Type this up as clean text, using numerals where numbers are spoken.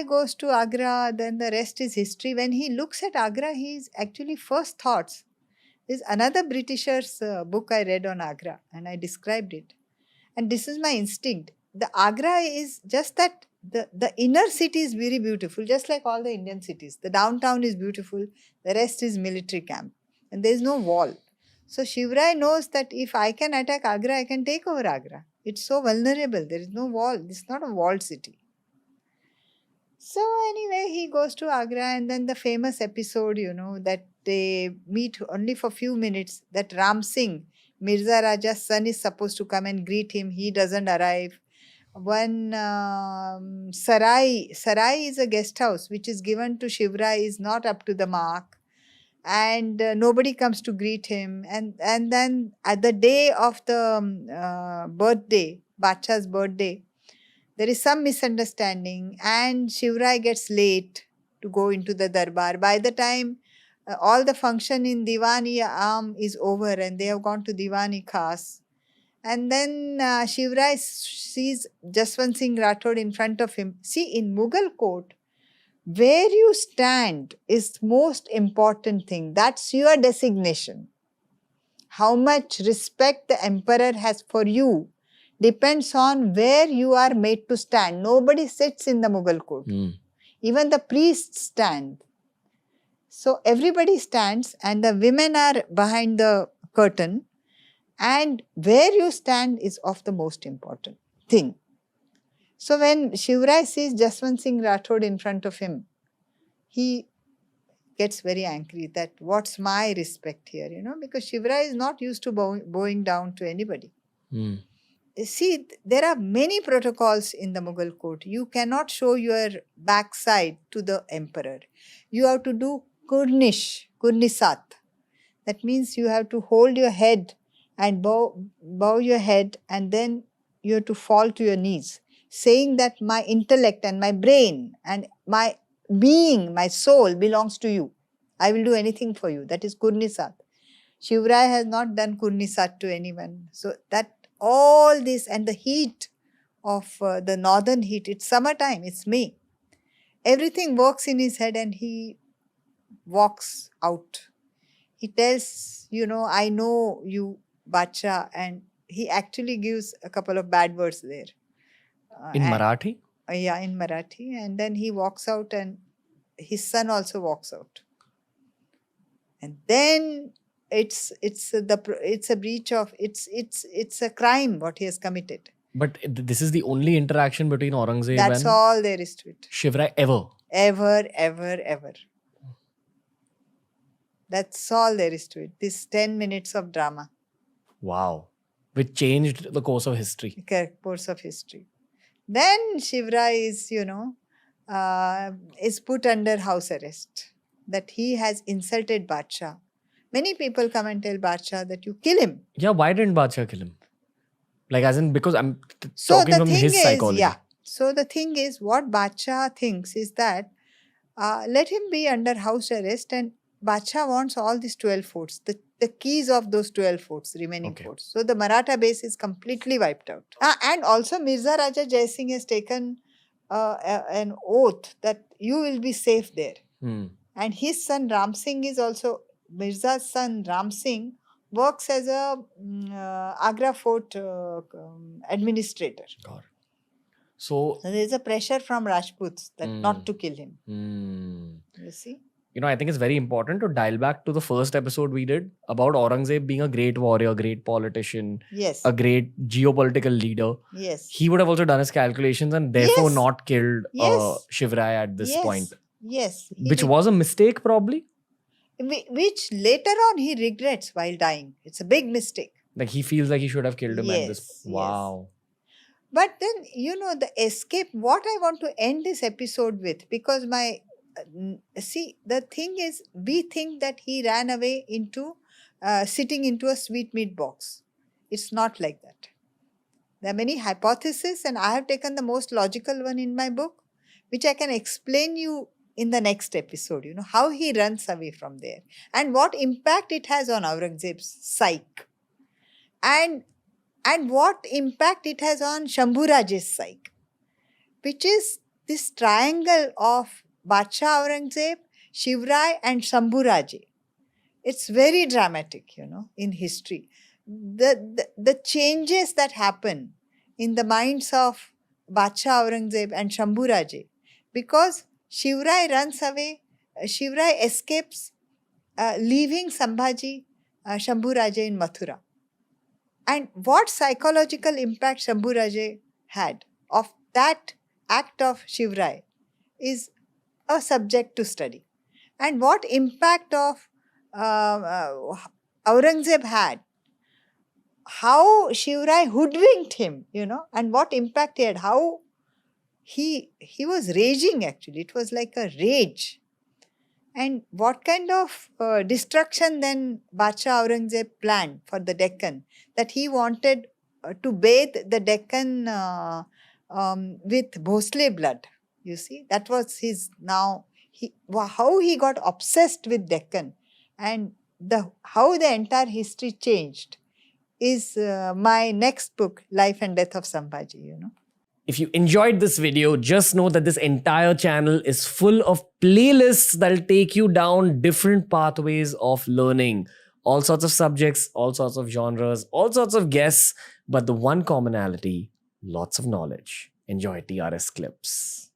goes to Agra, then the rest is history. When he looks at Agra, his actually first thoughts is another Britisher's book I read on Agra, and I described it. And this is my instinct. The Agra is just that the inner city is very beautiful, just like all the Indian cities. The downtown is beautiful, the rest is military camp, and there is no wall. So Shivrai knows that if I can attack Agra, I can take over Agra. It's so vulnerable. There is no wall. It's not a walled city. So anyway, he goes to Agra, and then the famous episode, that they meet only for few minutes. That Ram Singh, Mirza Raja's son, is supposed to come and greet him. He doesn't arrive. One Sarai is a guest house which is given to Shivrai is not up to the mark, and nobody comes to greet him. And then at the day of the birthday, Bacha's birthday, there is some misunderstanding, and Shivrai gets late to go into the darbar. By the time all the function in Diwani Aam is over and they have gone to Diwani Khas, and then Shivrai sees Jaswant Singh Rathod in front of him. See, in Mughal court, where you stand is most important thing. That's your designation. How much respect the emperor has for you depends on where you are made to stand. Nobody sits in the Mughal court. Even the priests stand. So everybody stands, and the women are behind the curtain, and where you stand is of the most important thing. So when Shivrai sees Jaswant Singh Rathod in front of him, he gets very angry that what's my respect here, because Shivrai is not used to bowing down to anybody. See, there are many protocols in the Mughal court. You cannot show your backside to the emperor. You have to do kurnisat. That means you have to hold your head and bow your head, and then you have to fall to your knees, saying that my intellect and my brain and my being, my soul belongs to you. I will do anything for you. That is kurnisat. Shivrai has not done kurnisat to anyone. So that all this, and the heat of the northern heat, it's summertime, it's May. Everything works in his head, and he walks out. He tells, I know you, Bacha, and he actually gives a couple of bad words there. In Marathi? Yeah, in Marathi. And then he walks out, and his son also walks out. And then it's a breach of it's a crime what he has committed. But this is the only interaction between Aurangzeb That's and all there is to it. Shivrai ever. Ever. That's all there is to it. This 10 minutes of drama. Wow. Which changed the course of history. Course of history. Then Shivrai is put under house arrest. That he has insulted Badshah. Many people come and tell Badshah that you kill him. Yeah, why didn't Badshah kill him? Like, as in, because I'm talking from his psychology. Yeah. So the thing is, what Badshah thinks is that let him be under house arrest, and Badshah wants all these 12 forts, the keys of those 12 forts, remaining forts. So the Maratha base is completely wiped out. And also Mirza Raja Jai Singh has taken an oath that you will be safe there. And his son Ram Singh is also, Mirza's son Ram Singh works as a Agra fort administrator. God. So there is a pressure from Rajputs that not to kill him. You see? I think it's very important to dial back to the first episode we did about Aurangzeb being a great warrior, great politician, a great geopolitical leader. Yes. He would have also done his calculations and therefore not killed Shivrai at this point. Yes. Which was a mistake probably. Which later on he regrets while dying. It's a big mistake. Like he feels like he should have killed him at this. Wow. But then, the escape, what I want to end this episode with, because the thing is, we think that he ran away into sitting into a sweetmeat box. It's not like that. There are many hypotheses, and I have taken the most logical one in my book, which I can explain you in the next episode, how he runs away from there and what impact it has on Aurangzeb's psyche and what impact it has on Shambhu Raj's psyche, which is this triangle of Badshah Aurangzeb, Shivrai and Shambhuraje. It's very dramatic, in history. The changes that happen in the minds of Badshah Aurangzeb and Shambhuraje, because Shivrai runs away, Shivrai escapes, leaving Shambhaji, Shambhuraje in Mathura. And what psychological impact Shambhuraje had of that act of Shivrai is a subject to study. And what impact of Aurangzeb had, how Shivrai hoodwinked him, and what impact he had, how he was raging actually. It was like a rage. And what kind of destruction then Badshah Aurangzeb planned for the Deccan, that he wanted to bathe the Deccan with Bhosle blood. You see, that was his how he got obsessed with Deccan, and how the entire history changed is my next book, Life and Death of Shambhaji, If you enjoyed this video, just know that this entire channel is full of playlists that'll take you down different pathways of learning. All sorts of subjects, all sorts of genres, all sorts of guests, but the one commonality, lots of knowledge. Enjoy TRS Clips.